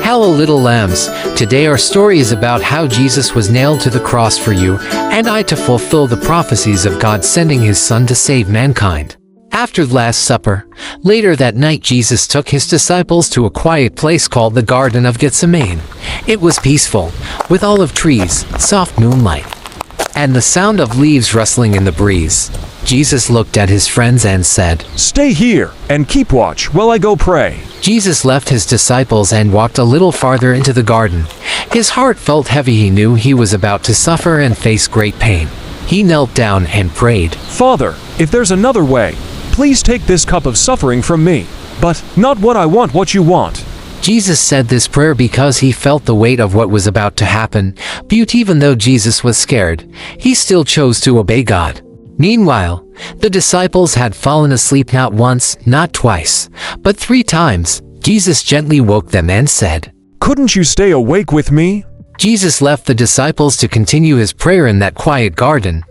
Hello little lambs, today our story is about how Jesus was nailed to the cross for you and I to fulfill the prophecies of God sending his Son to save mankind. After the Last Supper, later that night Jesus took his disciples to a quiet place called the Garden of Gethsemane. It was peaceful, with olive trees, soft moonlight, and the sound of leaves rustling in the breeze. Jesus looked at his friends and said, "Stay here and keep watch while I go pray." Jesus left his disciples and walked a little farther into the garden. His heart felt heavy. He knew he was about to suffer and face great pain. He knelt down and prayed, "Father, if there's another way, please take this cup of suffering from me, but not what I want, what you want." Jesus said this prayer because he felt the weight of what was about to happen, but even though Jesus was scared, he still chose to obey God. Meanwhile, the disciples had fallen asleep not once, not twice, but 3 times. Jesus gently woke them and said, "Couldn't you stay awake with me?" Jesus left the disciples to continue his prayer in that quiet garden.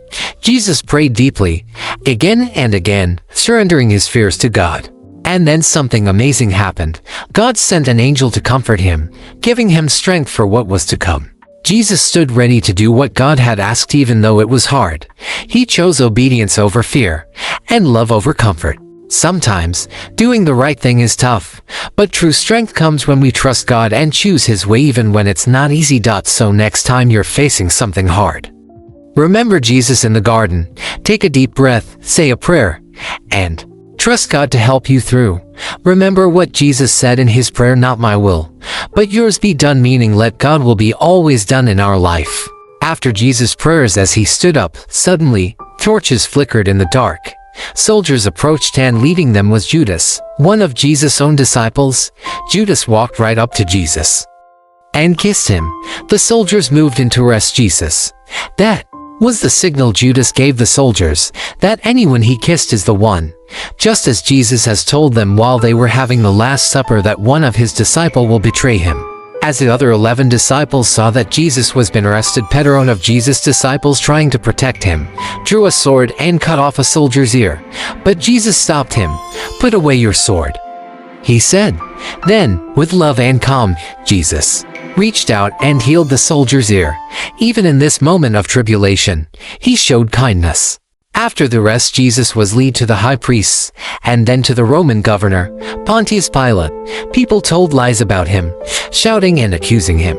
Jesus prayed deeply, again and again, surrendering his fears to God. And then something amazing happened. God sent an angel to comfort him, giving him strength for what was to come. Jesus stood ready to do what God had asked even though it was hard. He chose obedience over fear, and love over comfort. Sometimes, doing the right thing is tough, but true strength comes when we trust God and choose his way even when it's not easy. So next time you're facing something hard, remember Jesus in the garden, take a deep breath, say a prayer, and trust God to help you through. Remember what Jesus said in his prayer, "Not my will, but yours be done," meaning let God will be always done in our life. After Jesus' prayers, as he stood up, suddenly, torches flickered in the dark. Soldiers approached and leading them was Judas, one of Jesus' own disciples. Judas walked right up to Jesus and kissed him. The soldiers moved in to arrest Jesus. That was the signal Judas gave the soldiers, that anyone he kissed is the one. Just as Jesus has told them while they were having the Last Supper that one of his disciples will betray him. As the other 11 disciples saw that Jesus was been arrested, Peter, one of Jesus' disciples trying to protect him, drew a sword and cut off a soldier's ear. But Jesus stopped him. "Put away your sword," he said. Then, with love and calm, Jesus reached out and healed the soldier's ear. Even in this moment of tribulation, he showed kindness. After the arrest, Jesus was led to the high priests, and then to the Roman governor, Pontius Pilate. People told lies about him, shouting and accusing him.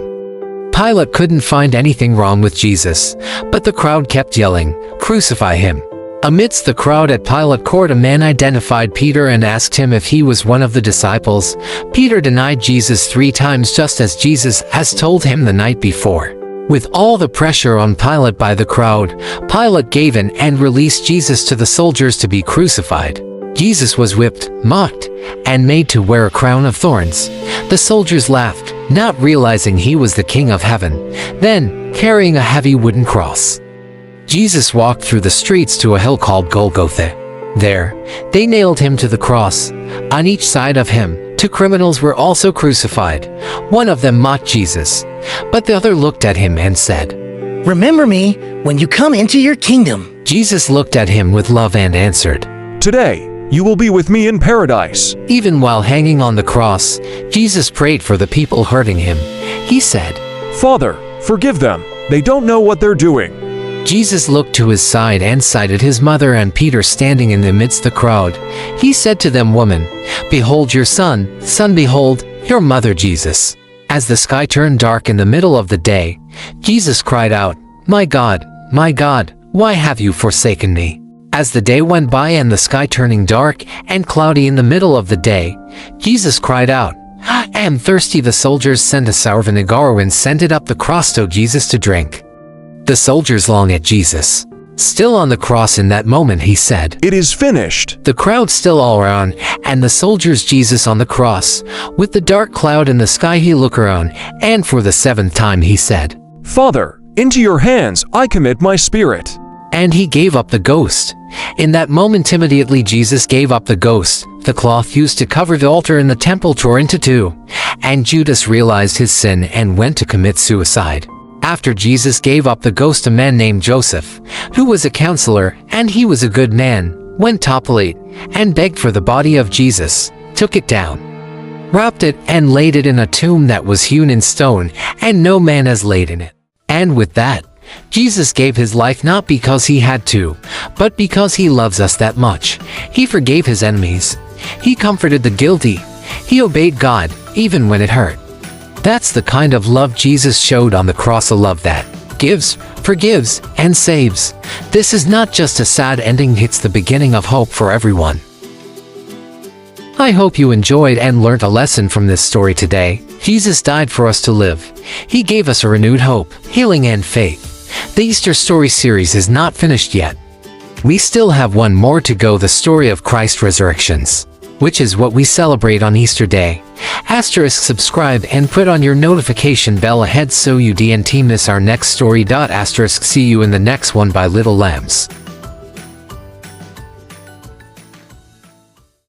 Pilate couldn't find anything wrong with Jesus, but the crowd kept yelling, "Crucify him." Amidst the crowd at Pilate's court, a man identified Peter and asked him if he was one of the disciples. Peter denied Jesus 3 times, just as Jesus has told him the night before. With all the pressure on Pilate by the crowd, Pilate gave in and released Jesus to the soldiers to be crucified. Jesus was whipped, mocked, and made to wear a crown of thorns. The soldiers laughed, not realizing he was the King of Heaven, then carrying a heavy wooden cross. Jesus walked through the streets to a hill called Golgotha. There, they nailed him to the cross. On each side of him, 2 criminals were also crucified. One of them mocked Jesus, but the other looked at him and said, "Remember me when you come into your kingdom." Jesus looked at him with love and answered, "Today, you will be with me in paradise." Even while hanging on the cross, Jesus prayed for the people hurting him. He said, "Father, forgive them. They don't know what they're doing." Jesus looked to his side and sighted his mother and Peter standing in the midst of the crowd. He said to them, "Woman, behold your son, son, behold your mother." Jesus. As the sky turned dark in the middle of the day, Jesus cried out, my God, why have you forsaken me?" As the day went by and the sky turning dark and cloudy in the middle of the day, Jesus cried out, "I am thirsty." The soldiers sent a sour vinegar and sent it up the cross to Jesus to drink. The soldiers longed at Jesus. Still on the cross in that moment, he said, "It is finished." The crowd still all around, and the soldiers, Jesus on the cross. With the dark cloud in the sky, he looked around, and for the 7th time he said, "Father, into your hands I commit my spirit." And he gave up the ghost. In that moment immediately Jesus gave up the ghost. The cloth used to cover the altar in the temple tore into 2, and Judas realized his sin and went to commit suicide. After Jesus gave up the ghost, a man named Joseph, who was a counselor, and he was a good man, went top late and begged for the body of Jesus, took it down, wrapped it, and laid it in a tomb that was hewn in stone, and no man has laid in it. And with that, Jesus gave his life not because he had to, but because he loves us that much. He forgave his enemies. He comforted the guilty. He obeyed God, even when it hurt. That's the kind of love Jesus showed on the cross, a love that gives, forgives, and saves. This is not just a sad ending, it's the beginning of hope for everyone. I hope you enjoyed and learned a lesson from this story today. Jesus died for us to live. He gave us a renewed hope, healing, and faith. The Easter Story series is not finished yet. We still have one more to go, the story of Christ's resurrections, which is what we celebrate on Easter Day. Subscribe and put on your notification bell ahead so you don't miss our next story. See you in the next one by Little Lambs.